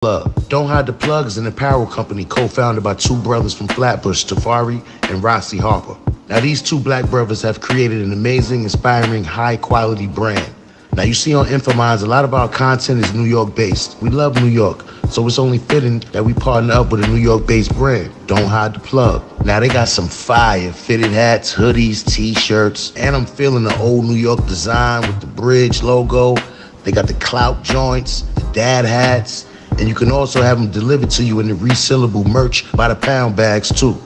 Plug. Don't Hide the Plug is an apparel company co-founded by two brothers from Flatbush, Tafari and Rossi Harper. Now, these two black brothers have created an amazing, inspiring, high-quality brand. Now, you see on Infominds, a lot of our content is New York-based. We love New York, so it's only fitting that we partner up with a New York-based brand. Don't Hide the Plug. Now, they got some fire fitted hats, hoodies, T-shirts, and I'm feeling the old New York design with the bridge logo. They got the clout joints, the dad hats, and you can also have them delivered to you in the resealable merch by the pound bags too.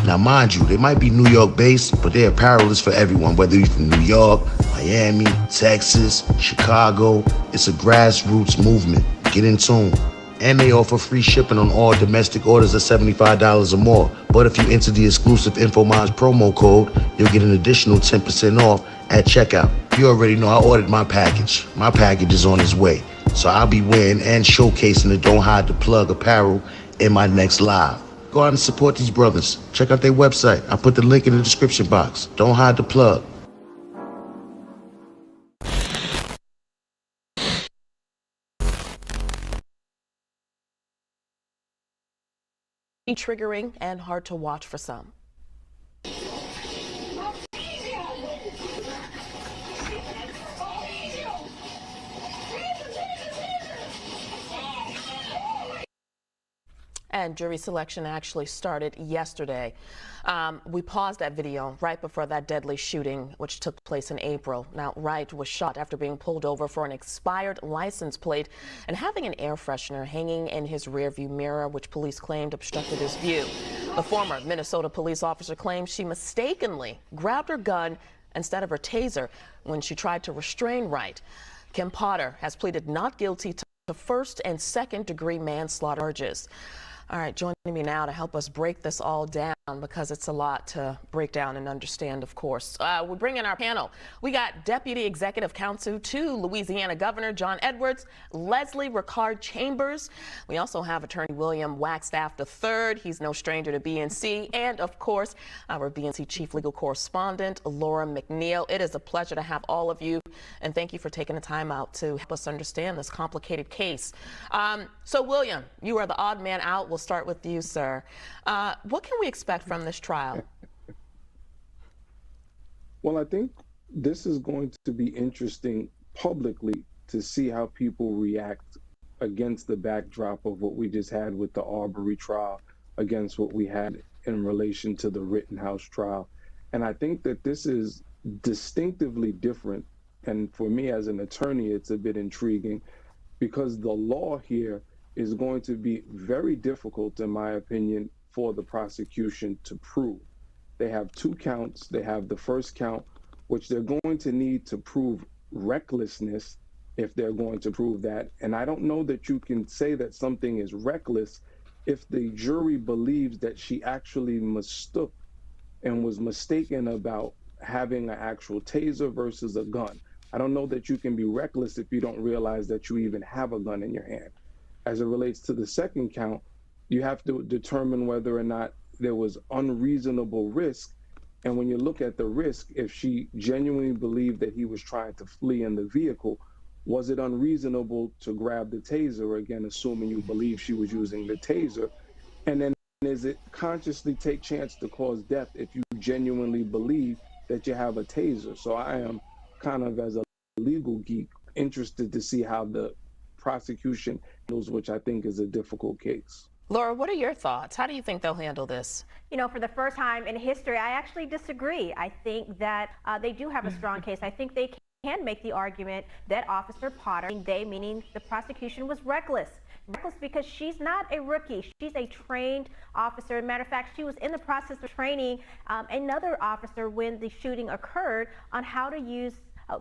Now mind you, they might be New York based, but their apparel is for everyone, whether you're from New York, Miami, Texas, Chicago. It's a grassroots movement. Get in tune. And they offer free shipping on all domestic orders of $75 or more. But if you enter the exclusive Infominds promo code, you'll get an additional 10% off at checkout. You already know I ordered my package. My package is on its way. So I'll be wearing and showcasing the Don't Hide the Plug apparel in my next live. Go out and support these brothers. Check out their website. I put the link in the description box. Don't Hide the Plug. Triggering and hard to watch for some. And jury selection actually started yesterday. We paused that video right before that deadly shooting, which took place in April. Now, Wright was shot after being pulled over for an expired license plate and having an air freshener hanging in his rearview mirror, which police claimed obstructed his view. The former Minnesota police officer claims she mistakenly grabbed her gun instead of her taser when she tried to restrain Wright. Kim Potter has pleaded not guilty to first and second degree manslaughter charges. All right, joining me now to help us break this all down, because it's a lot to break down and understand, of course. We bring in our panel. We got Deputy Executive Counsel to Louisiana Governor John Edwards, Leslie Ricard Chambers. We also have Attorney William Wagstaff III. He's no stranger to BNC. And, of course, our BNC Chief Legal Correspondent, Laura McNeil. It is a pleasure to have all of you, and thank you for taking the time out to help us understand this complicated case. So, William, you are the odd man out. We'll start with you, sir. What can we expect from this trial? Well, I think this is going to be interesting publicly to see how people react against the backdrop of what we just had with the Arbery trial, against what we had in relation to the Rittenhouse trial. And I think that this is distinctively different. And for me as an attorney, it's a bit intriguing because the law here is going to be very difficult, in my opinion, for the prosecution to prove. They have two counts. They have the first count, which they're going to need to prove recklessness if they're going to prove that. And I don't know that you can say that something is reckless if the jury believes that she actually mistook and was mistaken about having an actual taser versus a gun. I don't know that you can be reckless if you don't realize that you even have a gun in your hand. As it relates to the second count, you have to determine whether or not there was unreasonable risk. And when you look at the risk, if she genuinely believed that he was trying to flee in the vehicle, was it unreasonable to grab the taser? Again, assuming you believe she was using the taser. And then is it consciously take chance to cause death if you genuinely believe that you have a taser? So I am kind of, as a legal geek, interested to see how the prosecution knows, which I think is a difficult case. Laura, what are your thoughts? How do you think they'll handle this? You know, for the first time in history, I actually disagree. I think that they do have a strong case. I think they can make the argument that Officer Potter, they meaning the prosecution, was reckless. Reckless because she's not a rookie. She's a trained officer. As a matter of fact, she was in the process of training another officer when the shooting occurred on how to use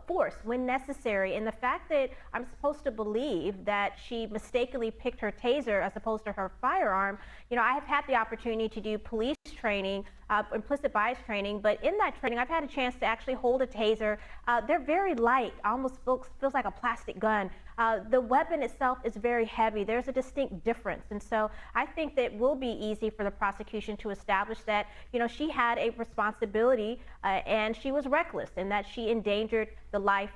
force when necessary. And the fact that I'm supposed to believe that she mistakenly picked her taser as opposed to her firearm, you know, I have had the opportunity to do police training, implicit bias training, but in that training, I've had a chance to actually hold a taser. They're very light, almost feels like a plastic gun. The weapon itself is very heavy. There's a distinct difference. And so I think that it will be easy for the prosecution to establish that, you know, she had a responsibility and she was reckless and that she endangered the life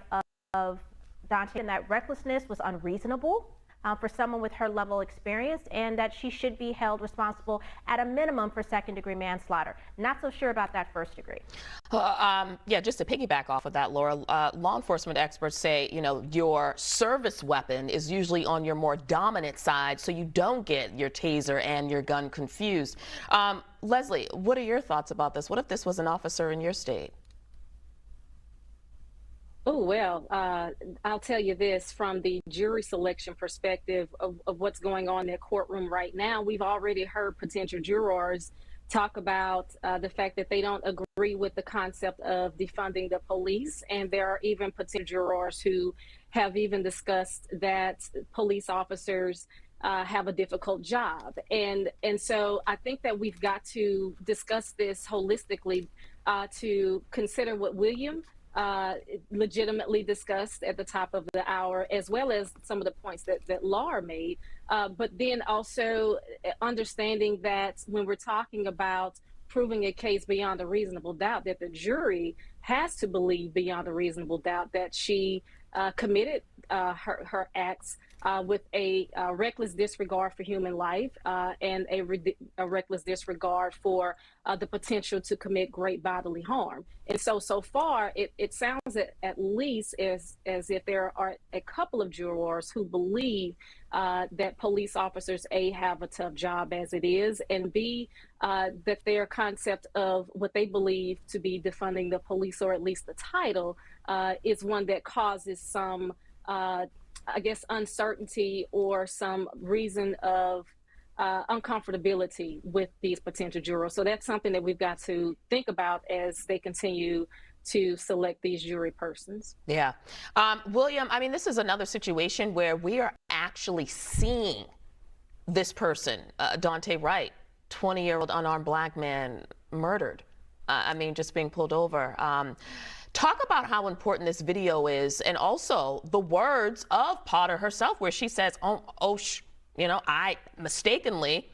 of Daunte, and that recklessness was unreasonable. for someone with her level of experience, and that she should be held responsible at a minimum for second-degree manslaughter. Not so sure about that first degree. Yeah, just to piggyback off of that, Laura, law enforcement experts say, you know, your service weapon is usually on your more dominant side, so you don't get your taser and your gun confused. Leslie, what are your thoughts about this? What if this was an officer in your state? Oh, well, I'll tell you this, from the jury selection perspective of what's going on in the courtroom right now, we've already heard potential jurors talk about the fact that they don't agree with the concept of defunding the police. And there are even potential jurors who have even discussed that police officers have a difficult job. And so I think that we've got to discuss this holistically to consider what William legitimately discussed at the top of the hour, as well as some of the points that Laura made, but then also understanding that when we're talking about proving a case beyond a reasonable doubt, that the jury has to believe beyond a reasonable doubt that she committed her acts with a reckless disregard for human life and a reckless disregard for the potential to commit great bodily harm. And so far, it sounds at least as if there are a couple of jurors who believe that police officers, A, have a tough job as it is, and B, that their concept of what they believe to be defunding the police, or at least the title, is one that causes some I guess, uncertainty or some reason of uncomfortability with these potential jurors. So that's something that we've got to think about as they continue to select these jury persons. Yeah. William, I mean, this is another situation where we are actually seeing this person, Daunte Wright, 20-year-old unarmed black man, murdered. I mean, just being pulled over. Talk about how important this video is, and also the words of Potter herself, where she says, you know, I mistakenly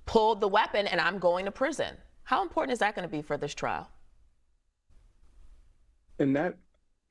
pulled the weapon and I'm going to prison. How important is that going to be for this trial? And that,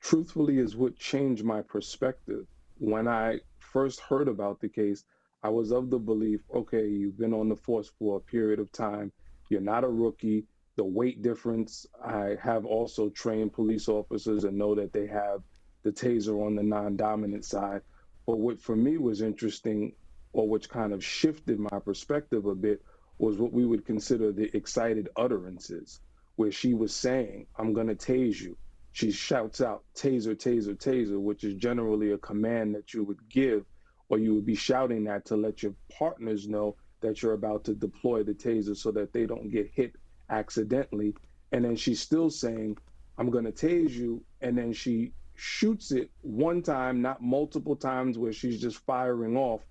truthfully, is what changed my perspective. When I first heard about the case, I was of the belief, okay, you've been on the force for a period of time. You're not a rookie. The weight difference, I have also trained police officers and know that they have the taser on the non-dominant side. But what for me was interesting, or which kind of shifted my perspective a bit, was what we would consider the excited utterances, where she was saying, I'm gonna tase you. She shouts out, taser, taser, taser, which is generally a command that you would give, or you would be shouting that to let your partners know that you're about to deploy the taser so that they don't get hit accidentally. And then she's still saying, I'm gonna tase you, and then she shoots it one time, not multiple times, where she's just firing off.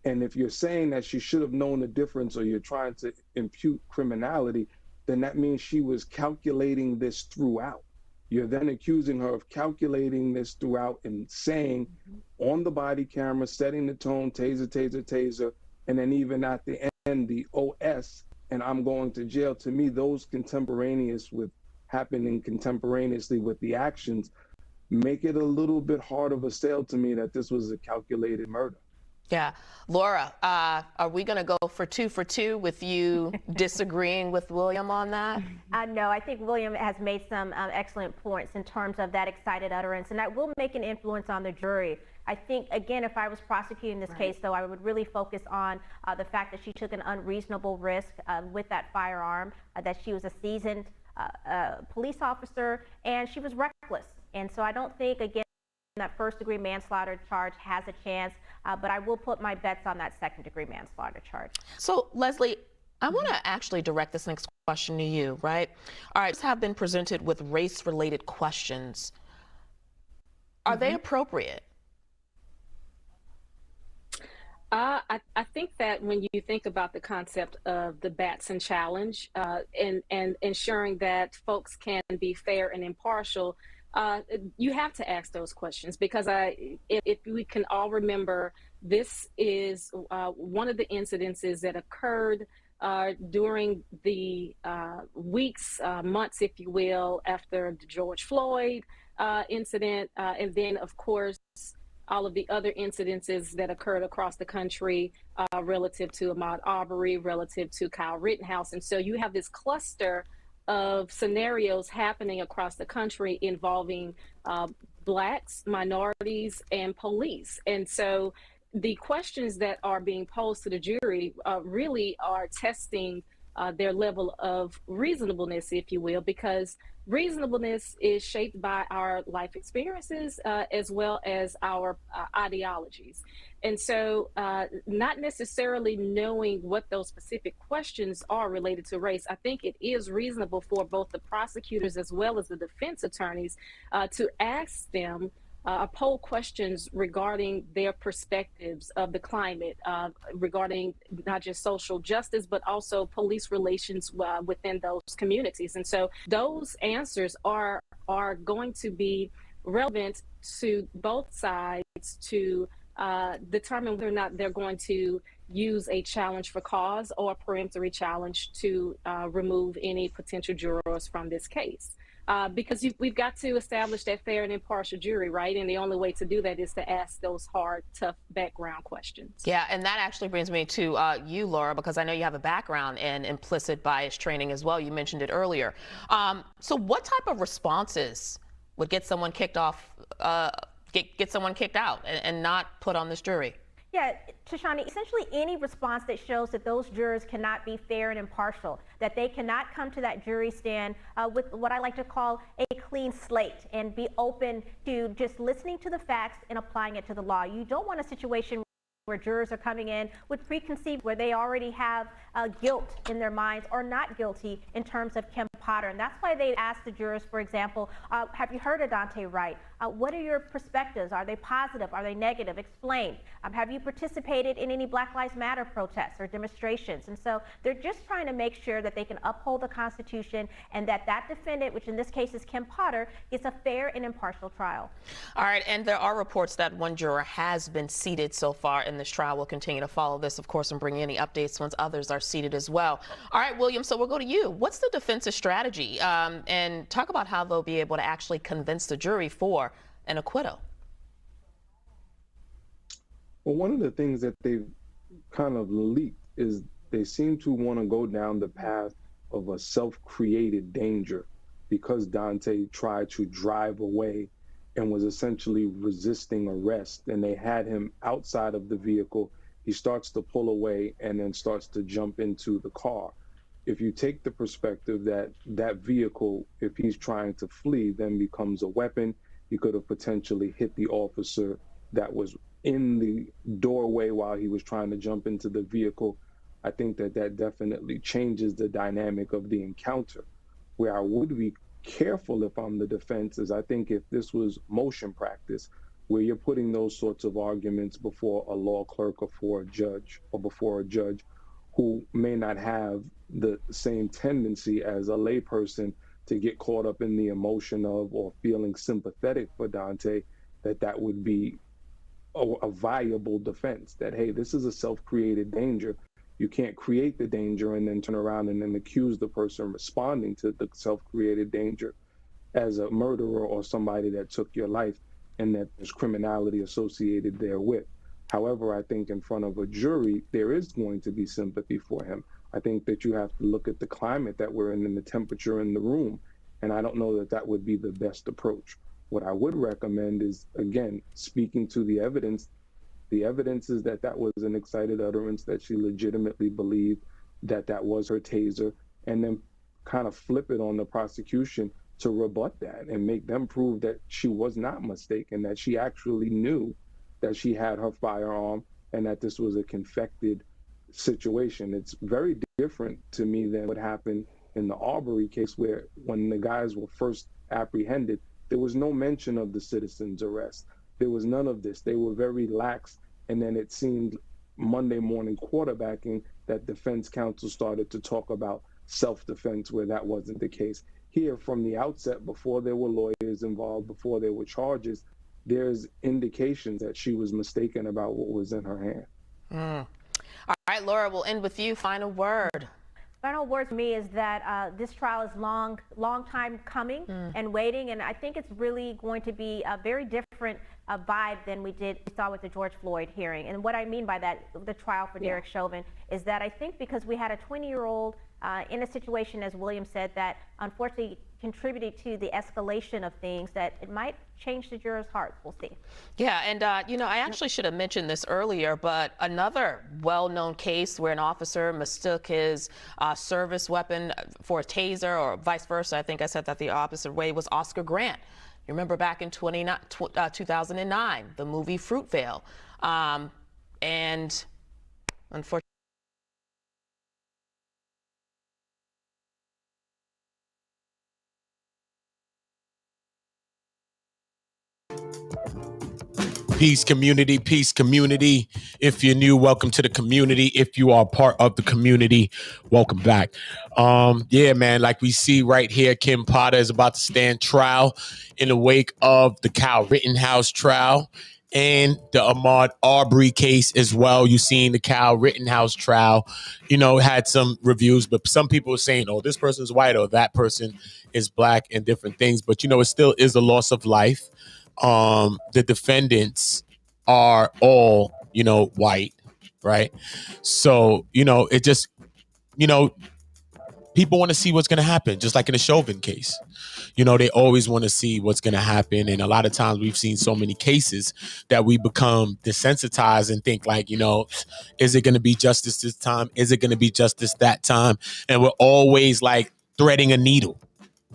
And if you're saying that she should have known the difference, or you're trying to impute criminality, then that means she was calculating this throughout. You're then accusing her of calculating this throughout and saying on the body camera, setting the tone, taser, taser, taser, and then even at the end, the OS, and I'm going to jail. To me, those happening contemporaneously with the actions make it a little bit hard of a sale to me that this was a calculated murder. Yeah. Laura, are we going to go for two with you disagreeing with William on that? No, I think William has made some excellent points in terms of that excited utterance, and that will make an influence on the jury. I think, again, if I was prosecuting this case, though, I would really focus on the fact that she took an unreasonable risk with that firearm, that she was a seasoned police officer, and she was reckless. And so I don't think, again, that first-degree manslaughter charge has a chance, but I will put my bets on that second-degree manslaughter charge. So, Leslie, I want to actually direct this next question to you, right? All right, have been presented with race-related questions. Are they appropriate? I think that when you think about the concept of the Batson challenge and ensuring that folks can be fair and impartial, you have to ask those questions, because if we can all remember, this is one of the incidences that occurred during the weeks, months, if you will, after the George Floyd incident, and then, of course, all of the other incidences that occurred across the country relative to Ahmaud Arbery, relative to Kyle Rittenhouse. And so you have this cluster of scenarios happening across the country involving Blacks, minorities, and police. And so the questions that are being posed to the jury really are testing their level of reasonableness, if you will, because reasonableness is shaped by our life experiences as well as our ideologies. And so not necessarily knowing what those specific questions are related to race, I think it is reasonable for both the prosecutors as well as the defense attorneys to ask them poll questions regarding their perspectives of the climate, regarding not just social justice, but also police relations within those communities. And so those answers are going to be relevant to both sides to determine whether or not they're going to use a challenge for cause or a peremptory challenge to remove any potential jurors from this case. Because we've got to establish that fair and impartial jury, right? And the only way to do that is to ask those hard, tough background questions. Yeah, and that actually brings me to you, Laura, because I know you have a background in implicit bias training as well. You mentioned it earlier. So what type of responses would get someone kicked off, get someone kicked out and not put on this jury? Yeah, Tashani, essentially any response that shows that those jurors cannot be fair and impartial, that they cannot come to that jury stand with what I like to call a clean slate and be open to just listening to the facts and applying it to the law. You don't want a situation where jurors are coming in with preconceived, where they already have guilt in their minds or not guilty in terms of Kim Potter. And that's why they asked the jurors, for example, have you heard of Daunte Wright? What are your perspectives? Are they positive? Are they negative? Explain. Have you participated in any Black Lives Matter protests or demonstrations? And so they're just trying to make sure that they can uphold the Constitution and that that defendant, which in this case is Kim Potter, gets a fair and impartial trial. All right, and there are reports that one juror has been seated so far in this trial. We'll continue to follow this, of course, and bring any updates once others are seated as well. All right, William, so we'll go to you. What's the defense's strategy? And talk about how they'll be able to actually convince the jury for an acquittal. Well, one of the things that they've kind of leaked is they seem to want to go down the path of a self-created danger because Daunte tried to drive away and was essentially resisting arrest, and they had him outside of the vehicle. He starts to pull away and then starts to jump into the car. If you take the perspective that that vehicle, if he's trying to flee, then becomes a weapon, he could have potentially hit the officer that was in the doorway while he was trying to jump into the vehicle. I think that that definitely changes the dynamic of the encounter. Where I would be careful if I'm the defense is I think if this was motion practice, where you're putting those sorts of arguments before a law clerk or before a judge who may not have the same tendency as a layperson to get caught up in the emotion of or feeling sympathetic for Daunte, that would be a viable defense, that, hey, this is a self-created danger. You can't create the danger and then turn around and then accuse the person responding to the self-created danger as a murderer or somebody that took your life and that there's criminality associated therewith. However, I think in front of a jury, there is going to be sympathy for him. I think that you have to look at the climate that we're in and the temperature in the room. And I don't know that that would be the best approach. What I would recommend is, again, speaking to the evidence. The evidence is that that was an excited utterance, that she legitimately believed that that was her taser, and then kind of flip it on the prosecution to rebut that and make them prove that she was not mistaken, that she actually knew that she had her firearm and that this was a confected situation. It's very different to me than what happened in the Arbery case, where when the guys were first apprehended, there was no mention of the citizen's arrest. There was none of this. They were very lax. And then it seemed Monday morning quarterbacking that defense counsel started to talk about self-defense, where that wasn't the case. Here, from the outset, before there were lawyers involved, before there were charges, there's indications that she was mistaken about what was in her hand. All right, Laura, we'll end with you. Final word. Final word for me is that this trial is long time coming and waiting, and I think it's really going to be very different vibe than we saw with the George Floyd hearing. And what I mean by that, the trial for Derek Chauvin, is that I think because we had a 20-year-old in a situation, as William said, that unfortunately contributed to the escalation of things, that it might change the jurors' hearts. We'll see. Yeah, and I actually should have mentioned this earlier, but another well-known case where an officer mistook his service weapon for a taser, or vice versa, I think I said that the opposite way, was Oscar Grant. You remember back in 2009, the movie Fruitvale, and unfortunately, Peace community, peace community. If you're new, welcome to the community. If you are part of the community, welcome back. Yeah, man, like we see right here, Kim Potter is about to stand trial in the wake of the Kyle Rittenhouse trial and the Ahmaud Arbery case as well. You seen the Kyle Rittenhouse trial, had some reviews, but some people are saying, oh, this person's white or that person is black and different things. But, it still is a loss of life. The defendants are all, white, right? So, it just, people want to see what's going to happen, just like in the Chauvin case. They always want to see what's going to happen. And a lot of times we've seen so many cases that we become desensitized and think like, is it going to be justice this time? Is it going to be justice that time? And we're always like threading a needle.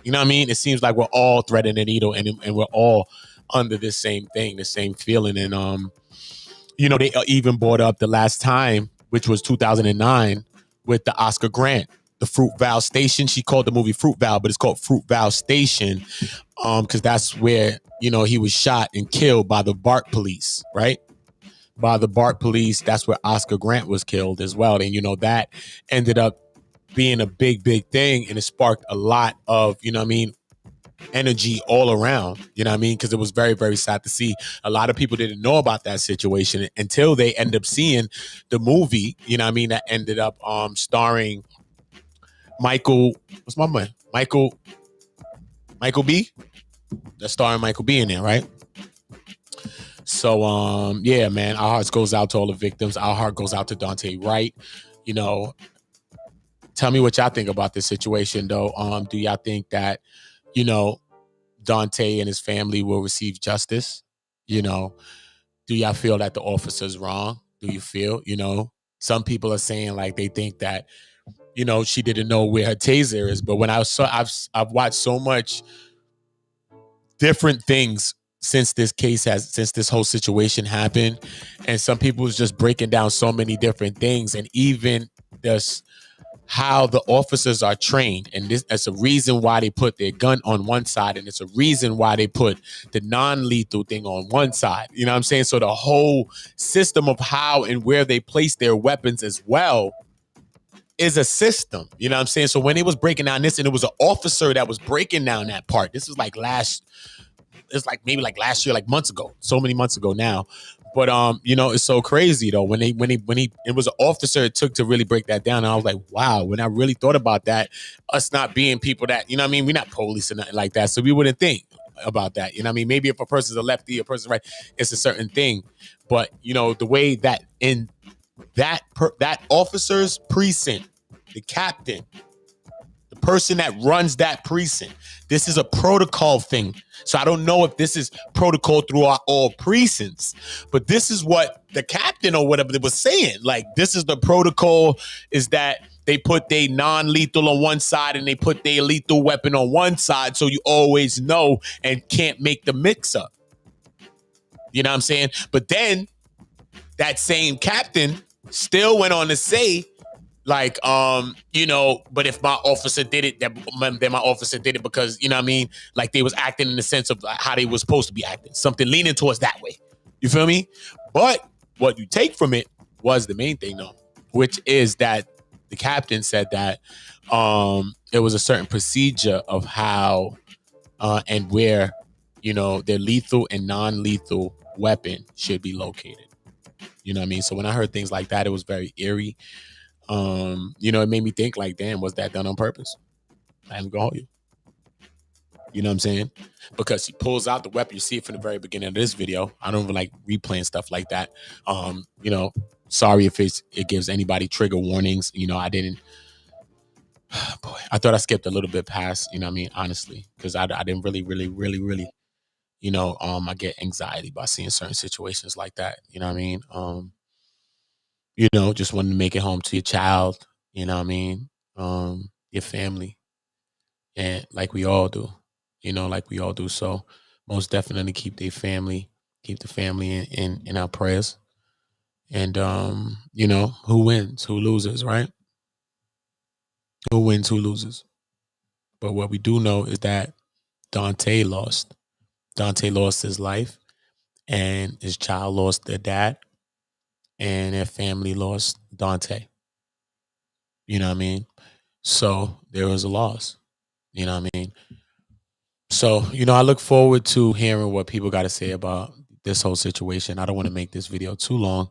You know what I mean? It seems like we're all threading a needle and we're all under this same thing, the same feeling. And, they even brought up the last time, which was 2009 with the Oscar Grant, the Fruitvale Station. She called the movie Fruitvale, but it's called Fruitvale Station because that's where, he was shot and killed by the BART police, right? By the BART police. That's where Oscar Grant was killed as well. And, that ended up being a big, big thing. And it sparked a lot of, energy all around, because it was very, very sad to see. A lot of people didn't know about that situation until they end up seeing the movie, that ended up starring Michael B. That's starring Michael B in there, right? So yeah, man, our hearts goes out to all the victims. Our heart goes out to Daunte Wright. Tell me what y'all think about this situation though. Do y'all think that Daunte and his family will receive justice? Do y'all feel that the officer's wrong? Do you feel, some people are saying like they think that, she didn't know where her taser is. But when I've watched so much different things since this whole situation happened, and some people was just breaking down so many different things, and even this how the officers are trained. And that's a reason why they put their gun on one side, and it's a reason why they put the non-lethal thing on one side. You know what I'm saying? So the whole system of how and where they place their weapons as well is a system. You know what I'm saying? So when they was breaking down this, and it was an officer that was breaking down that part, this was like maybe last year, like months ago, so many months ago now. But it's so crazy though when it was an officer it took to really break that down. And I was like, wow, when I really thought about that, us not being people that, we're not police or nothing like that, so we wouldn't think about that. Maybe if a person's a lefty, a person's right, it's a certain thing. But the way that in that officer's precinct, the captain, the person that runs that precinct, this is a protocol thing. So I don't know if this is protocol throughout all precincts, but this is what the captain or whatever they was saying. Like, this is the protocol, is that they put their non-lethal on one side and they put their lethal weapon on one side, so you always know and can't make the mix up. You know what I'm saying? But then that same captain still went on to say, like, but if my officer did it, then my officer did it because, like they was acting in the sense of how they were supposed to be acting, something leaning towards that way. You feel me? But what you take from it was the main thing though, which is that the captain said that it was a certain procedure of how and where, their lethal and non-lethal weapon should be located. You know what I mean? So when I heard things like that, it was very eerie. It made me think like, damn, was that done on purpose? I ain't gonna hold you. You know what I'm saying? Because he pulls out the weapon. You see it from the very beginning of this video. I don't even like replaying stuff like that. You know, sorry if it gives anybody trigger warnings. You know, I didn't. Boy, I thought I skipped a little bit past. You know what I mean? Honestly, because I didn't really. You know, I get anxiety by seeing certain situations like that. You know what I mean? You know, just wanting to make it home to your child. You know what I mean? Your family, and like we all do. You know, like we all do. So most definitely keep the family in our prayers. And you know, who wins, who loses, right? Who wins, who loses. But what we do know is that Daunte lost. Daunte lost his life, and his child lost their dad, and their family lost Daunte. You know what I mean? So there was a loss. You know what I mean? So, you know, I look forward to hearing what people got to say about this whole situation. I don't want to make this video too long,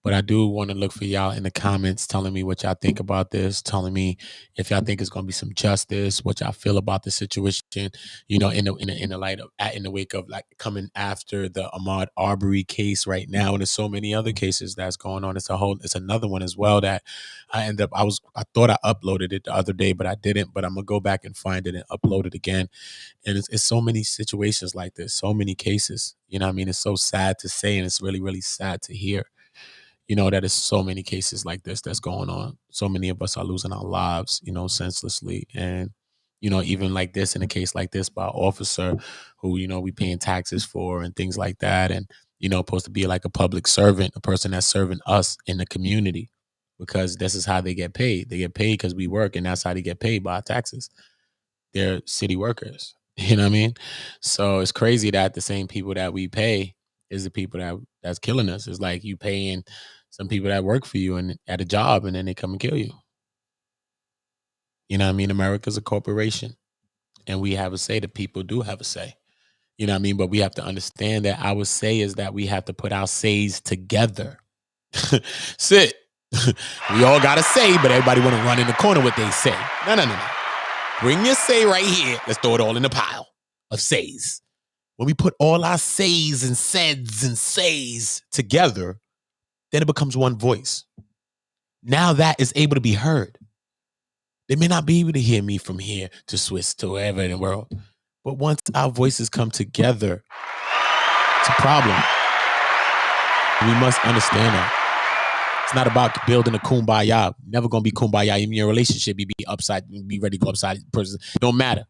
but I do want to look for y'all in the comments telling me what y'all think about this, telling me if y'all think it's going to be some justice, what y'all feel about the situation, you know, in the light of, in the wake of like coming after the Ahmaud Arbery case right now. And there's so many other cases that's going on. It's another one as well that I thought I uploaded it the other day, but I didn't, but I'm going to go back and find it and upload it again. And it's so many situations like this, so many cases, you know what I mean? It's so sad to say, and it's really, really sad to hear, you know, that is so many cases like this that's going on. So many of us are losing our lives, you know, senselessly. And, you know, even like this, in a case like this by an officer who, you know, we paying taxes for and things like that. And, you know, supposed to be like a public servant, a person that's serving us in the community, because this is how they get paid. They get paid because we work, and that's how they get paid, by our taxes. They're city workers. You know what I mean? So it's crazy that the same people that we pay is the people that's killing us. It's like you paying some people that work for you and at a job, and then they come and kill you. You know what I mean? America's a corporation, and we have a say. The people do have a say. You know what I mean? But we have to understand that our say is that we have to put our says together. Sit. We all got to say, but everybody want to run in the corner what they say. No. Bring your say right here. Let's throw it all in the pile of says. When we put all our says and saids and says together, then it becomes one voice. Now that is able to be heard. They may not be able to hear me from here to Swiss to wherever in the world. But once our voices come together, it's a problem. We must understand that. It's not about building a kumbaya. Never gonna be kumbaya. Even in your relationship, you be ready to go upside the person. It don't matter.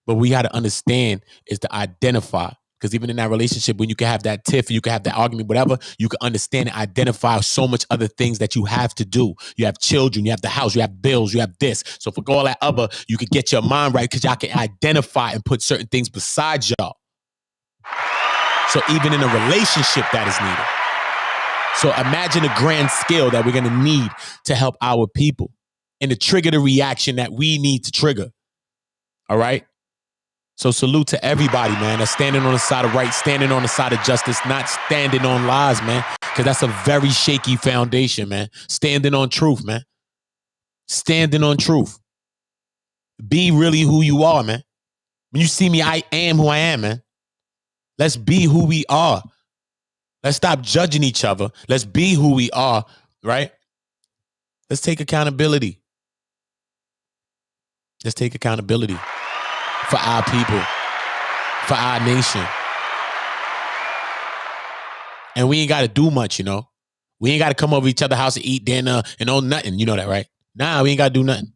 But we got to understand is to identify. Because even in that relationship, when you can have that tiff, you can have that argument, whatever, you can understand and identify so much other things that you have to do. You have children, you have the house, you have bills, you have this. So for all that other, you can get your mind right because y'all can identify and put certain things beside y'all. So even in a relationship, that is needed. So imagine a grand scale that we're going to need to help our people and to trigger the reaction that we need to trigger. All right? So salute to everybody, man, that's standing on the side of right, standing on the side of justice, not standing on lies, man, because that's a very shaky foundation, man. Standing on truth, man. Standing on truth. Be really who you are, man. When you see me, I am who I am, man. Let's be who we are. Let's stop judging each other. Let's be who we are, right? Let's take accountability. Let's take accountability for our people, for our nation. And we ain't got to do much, you know. We ain't got to come over each other's house and eat dinner and all nothing. You know that, right? Nah, we ain't got to do nothing.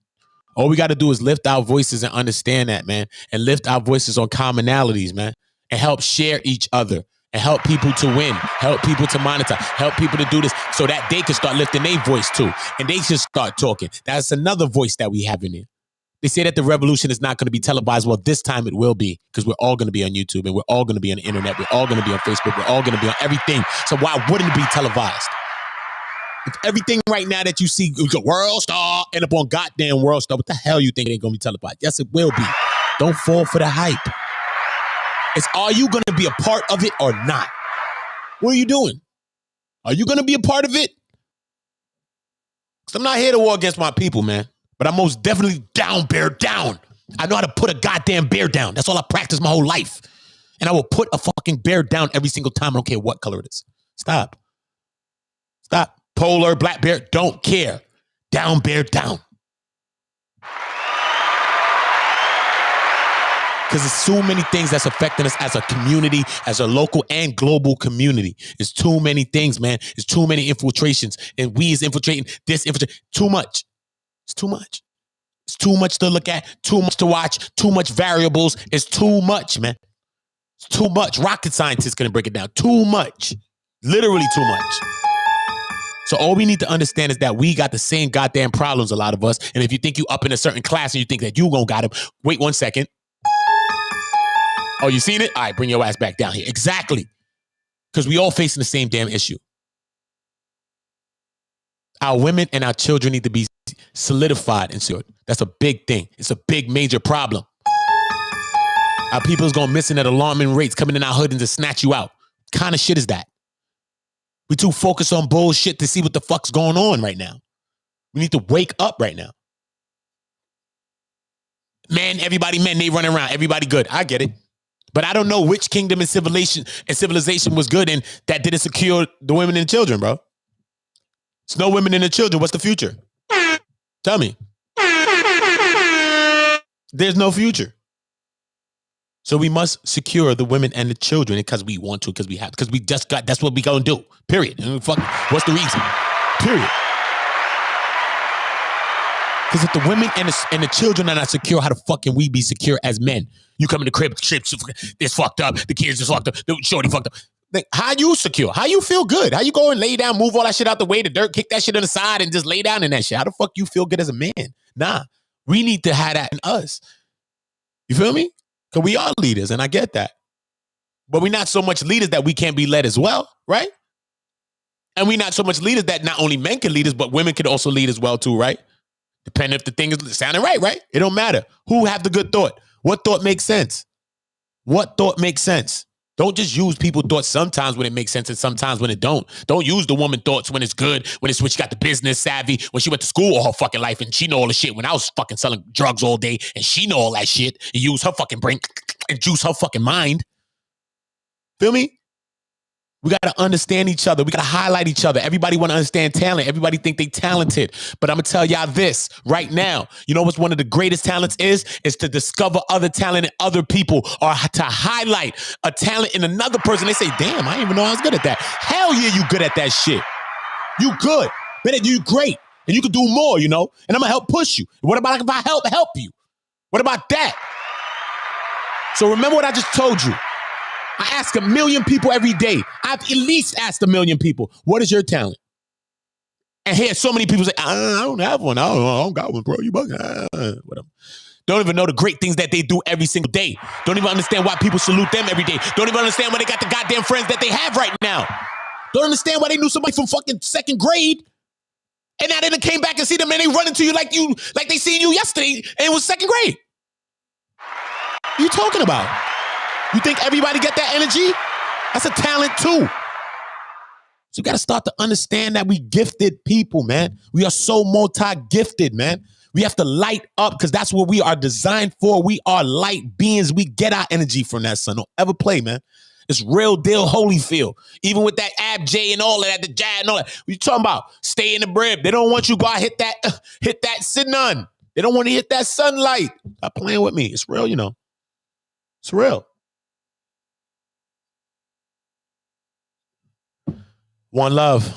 All we got to do is lift our voices and understand that, man. And lift our voices on commonalities, man. And help share each other. And help people to win. Help people to monitor. Help people to do this so that they can start lifting their voice too. And they should start talking. That's another voice that we have in here. They say that the revolution is not going to be televised. Well, this time it will be, because we're all going to be on YouTube and we're all going to be on the internet. We're all going to be on Facebook. We're all going to be on everything. So why wouldn't it be televised? If everything right now that you see, the World Star, end up on goddamn World Star, what the hell you think it ain't going to be televised? Yes, it will be. Don't fall for the hype. Are you going to be a part of it or not? What are you doing? Are you going to be a part of it? Because I'm not here to war against my people, man. But I'm most definitely down, bear down I know how to put a goddamn bear down. That's all I practiced my whole life. And I will put a fucking bear down every single time. I don't care what color it is. Stop. Stop. Polar, black bear, don't care. Down, bear, down. Because there's so many things that's affecting us as a community, as a local and global community. It's too many things, man. It's too many infiltrations. And we is infiltrating this, too much. It's too much. It's too much to look at, too much to watch, too much variables. It's too much, man. It's too much. Rocket scientists couldn't break it down. Too much. Literally too much. So all we need to understand is that we got the same goddamn problems, a lot of us. And if you think you up in a certain class and you think that you gonna got him, wait 1 second. Oh, you seen it? All right, bring your ass back down here. Exactly. Because we all facing the same damn issue. Our women and our children need to be solidified and secured. That's a big thing. It's a big, major problem. Our people is going missing at alarming rates, coming in our hood and to snatch you out. What kind of shit is that? We too focused on bullshit to see what the fuck's going on right now. We need to wake up right now. Man, everybody, men, they running around. Everybody good. I get it. But I don't know which kingdom and civilization was good and that didn't secure the women and children, bro. It's no women and the children. What's the future? Tell me. There's no future. So we must secure the women and the children because we want to, because we have, because we just got, that's what we gonna do. Period. Fuck, what's the reason? Period. Because if the women and the children are not secure, how the fuck can we be secure as men? You come in the crib, this fucked up, the kids just fucked up, the shorty fucked up. Like, how you secure? How you feel good? How you go and lay down, move all that shit out the way, the dirt, kick that shit on the side and just lay down in that shit? How the fuck you feel good as a man? Nah, we need to have that in us. You feel me? Because we are leaders, and I get that. But we're not so much leaders that we can't be led as well, right? And we're not so much leaders that not only men can lead us, but women can also lead as well too, right? Depending if the thing is sounding right? It don't matter. Who have the good thought? What thought makes sense? What thought makes sense? Don't just use people's thoughts sometimes when it makes sense and sometimes when it don't. Don't use the woman thoughts when it's good, when she got the business savvy, when she went to school all her fucking life and she know all the shit. When I was fucking selling drugs all day and she know all that shit and use her fucking brain and juice her fucking mind. Feel me? We got to understand each other. We got to highlight each other. Everybody want to understand talent. Everybody think they talented. But I'm going to tell y'all this right now. You know what's one of the greatest talents is to discover other talent in other people or to highlight a talent in another person. They say, damn, I didn't even know I was good at that. Hell yeah, you good at that shit. You good. Man, you great. And you can do more, you know? And I'm going to help push you. What about if I help you? What about that? So remember what I just told you. I ask 1 million people every day. I've at least asked 1 million people, what is your talent? And hear so many people say, I don't have one. I don't got one, bro. You bugging. Whatever. Don't even know the great things that they do every single day. Don't even understand why people salute them every day. Don't even understand why they got the goddamn friends that they have right now. Don't understand why they knew somebody from fucking 2nd grade. And now they done came back and see them and they run into you like they seen you yesterday and it was 2nd grade. What are you talking about? You think everybody get that energy? That's a talent too. So you got to start to understand that we gifted people, man. We are so multi-gifted, man. We have to light up because that's what we are designed for. We are light beings. We get our energy from that sun. Don't ever play, man. It's real deal Holyfield. Even with that Ab J and all of that, the jab and all that. What you talking about? Stay in the brib. They don't want you to go out hit that sitting on. They don't want to hit that sunlight. Stop playing with me. It's real, you know. It's real. One love,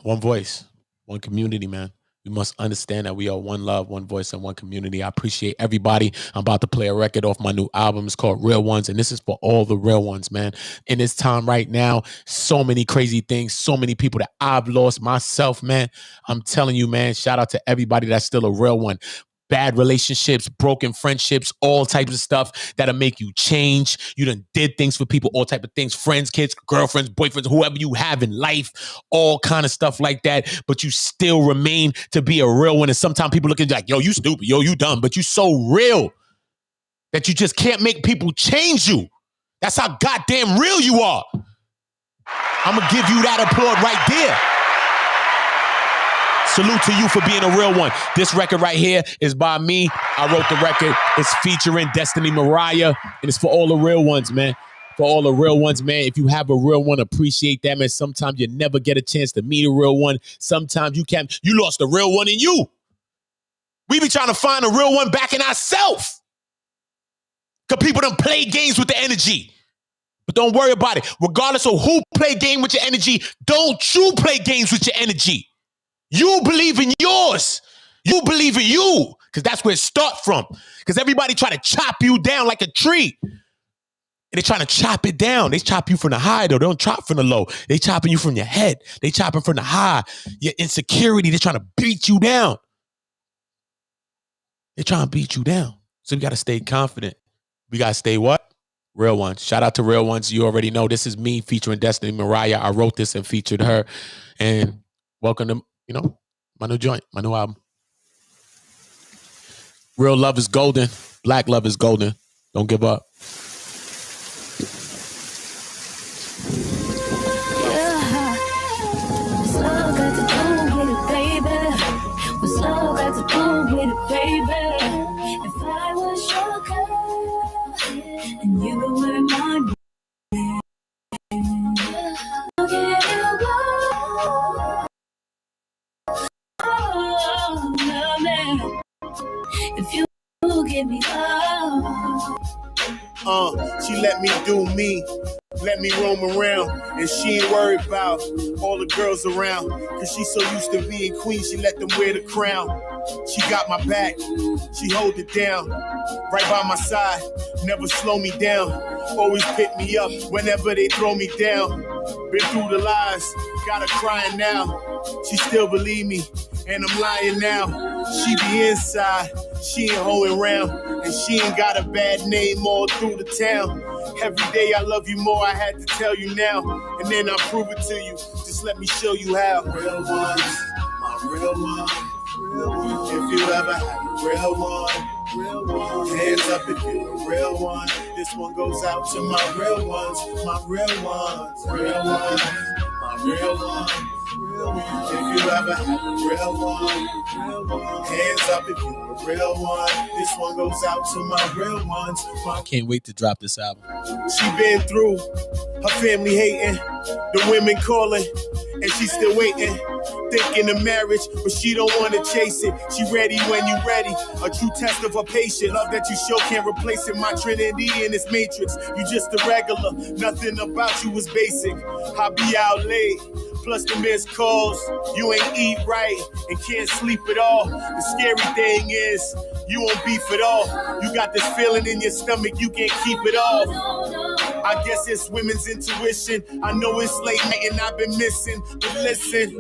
one voice, one community, man. We must understand that we are one love, one voice, and one community. I appreciate everybody. I'm about to play a record off my new album. It's called Real Ones, and this is for all the real ones, man. In this time right now, so many crazy things, so many people that I've lost myself, man. I'm telling you, man, shout out to everybody that's still a real one. Bad relationships, broken friendships, all types of stuff that'll make you change. You done did things for people, all type of things, friends, kids, girlfriends, boyfriends, whoever you have in life, all kind of stuff like that. But you still remain to be a real one. And sometimes people look at you like, yo, you stupid, yo, you dumb, but you so real that you just can't make people change you. That's how goddamn real you are. I'm gonna give you that applaud right there. Salute to you for being a real one. This record right here is by me. I wrote the record. It's featuring Destiny Mariah, and it's for all the real ones, man. For all the real ones, man. If you have a real one, appreciate that, man. Sometimes you never get a chance to meet a real one. Sometimes you can't. You lost a real one in you. We be trying to find a real one back in ourselves. Because people don't play games with the energy. But don't worry about it. Regardless of who play game with your energy, don't you play games with your energy. You believe in yours. You believe in you. Because that's where it starts from. Because everybody try to chop you down like a tree. And they're trying to chop it down. They chop you from the high, though. They don't chop from the low. They chopping you from your head. They chopping from the high. Your insecurity, they're trying to beat you down. They're trying to beat you down. So we got to stay confident. We got to stay what? Real ones. Shout out to real ones. You already know this is me featuring Destiny Mariah. I wrote this and featured her. And welcome to, my new joint, my new album. Real love is golden. Black love is golden. Don't give up. And you were my man. If you give me love. She let me do me, let me roam around, and she ain't worried about all the girls around, cause she so used to being queen, she let them wear the crown. She got my back, she hold it down, right by my side, never slow me down, always pick me up whenever they throw me down. Been through the lies, got her crying now, she still believe me, and I'm lying now. She be inside, she ain't holding around, and she ain't got a bad name all through the town. Every day I love you more, I had to tell you now, and then I'll prove it to you, just let me show you how. Real ones, my real one. If you ever had a real one, hands up if you're a real one. This one goes out to my real ones, my real ones, my real ones. If you ever had a real one, hands up if you're a real one. This one goes out to my real ones. I can't wait to drop this album. She been through her family hating, the women calling, and she still waiting. Thinking of marriage, but she don't want to chase it. She ready when you ready. A true test of her patience. Love that you show can't replace it. My Trinity in this matrix. You just a regular. Nothing about you was basic. I be out late. Plus the missed calls. You ain't eat right and can't sleep at all. The scary thing is you won't beef at all. You got this feeling in your stomach. You can't keep it off. I guess it's women's intuition. I know it's late night and I've been missing. But listen,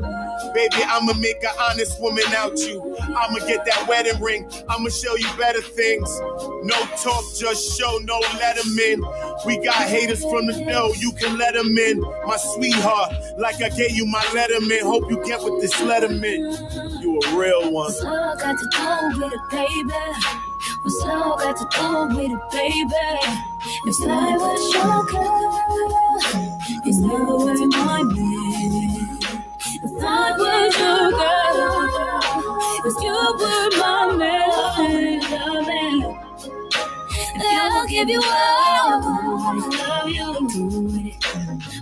baby, I'ma make an honest woman out you. I'ma get that wedding ring. I'ma show you better things. No talk, just show, no let them in. We got haters from the door, you can let them in. My sweetheart, like I gave you my letterman. Hope you get with this letterman. You a real one. What's love got to do with it, baby? What's love got to do with it, baby? If I was your girl, it's never were my man. If I was your girl, if you were my man, I'll give you all, love you.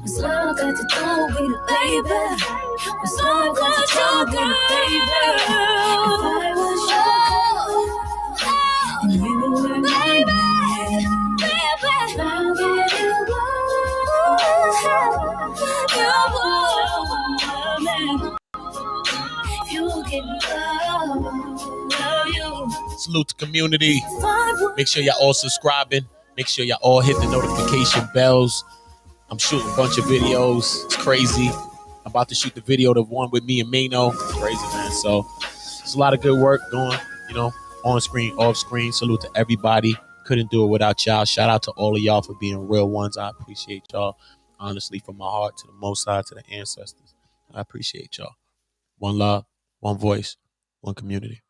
What's love got to do with it, baby? What's love got to do with it, baby? If I was your girl, and you were my man, I'll give you all, you give me love you. Salute to community. Make sure y'all all subscribing. Make sure y'all all hit the notification bells. I'm shooting a bunch of videos. It's crazy. I'm about to shoot the video, the one with me and Mano. It's crazy, man. So it's a lot of good work going, on screen, off screen. Salute to everybody. Couldn't do it without y'all. Shout out to all of y'all for being real ones. I appreciate y'all. Honestly, from my heart to the Most High, to the ancestors. I appreciate y'all. One love, one voice, one community.